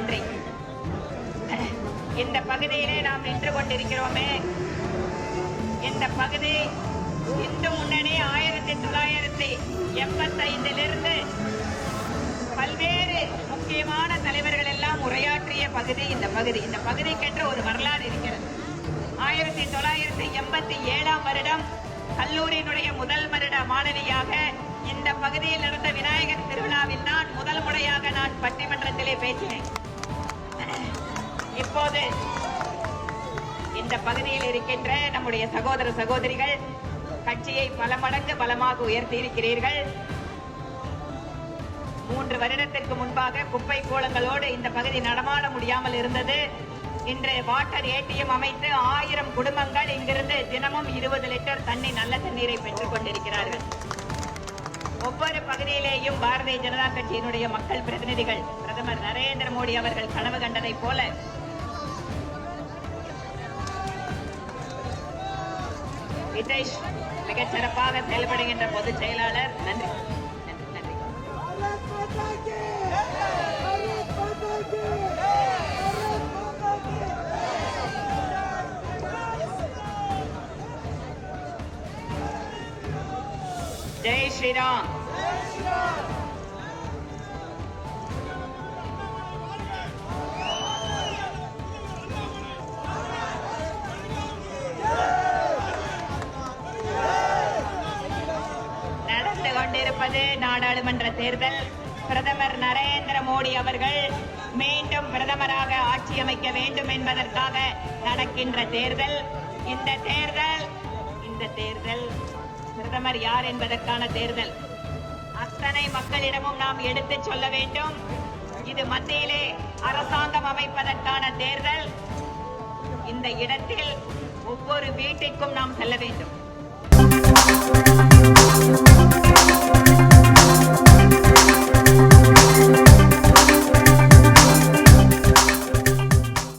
நன்றி. இந்த பகுதியிலே நாம் நின்று கொண்டிருக்கிறோமே, இந்த பகுதி இந்து முன்னணி 1985 பல்வேறு முக்கியமான தலைவர்கள் எல்லாம் உரையாற்றிய பகுதி இந்த பகுதி. இந்த பகுதிக்கென்று ஒரு வரலாறு இருக்கிறது. 1987 வருடம் கல்லூரியினுடைய முதல் வருட மாணவியாக இந்த பகுதியில் நடந்த விநாயகர் திருவிழாவில் தான் முதல் முறையாக நான் பட்டிமன்றத்திலே பேசினேன். இப்போது இந்த பகுதியில் இருக்கின்ற நம்முடைய சகோதர சகோதரிகள் கட்சியை பல மடங்கு பலமாக உயர்த்தி இருக்கிறீர்கள். 3 வருடத்திற்கு முன்பாக குப்பை கோலங்களோடு இந்த பகுதி நடமாட முடியாமல் இருந்தது. இன்று வாட்டர் ஏடிஎம் அமைத்து 1000 குடும்பங்கள் இங்கிருந்து தினமும் 20 லிட்டர் தண்ணி, நல்ல தண்ணீரை பெற்றுக் கொண்டிருக்கிறார்கள். ஒவ்வொரு பகுதியிலேயும் பாரதிய ஜனதா கட்சியினுடைய மக்கள் பிரதிநிதிகள் பிரதமர் நரேந்திர மோடி அவர்கள் கனவு கண்டதை போல ஹிதேஷ் மிகச் சிறப்பாக செயல்படுகின்ற பொதுச் செயலாளர். நன்றி. ஜெய் ஸ்ரீராம். நடந்து கொண்டிருப்பது நாடாளுமன்ற தேர்தல். பிரதமர் நரேந்திர மோடி அவர்கள் மீண்டும் பிரதமராக ஆட்சி அமைக்க வேண்டும் என்பதற்காக நடக்கின்ற தேர்தல். இந்த தேர்தல் பிரதமர் யார் என்பதற்கான தேர்தல். அத்தனை மக்களிடமும் நாம் எடுத்துச் சொல்ல வேண்டும். இது மத்தியிலே அரசாங்கம் அமைப்பதற்கான தேர்தல். இந்த இடத்தில் ஒவ்வொரு வீட்டிற்கும் நாம் செல்ல வேண்டும்.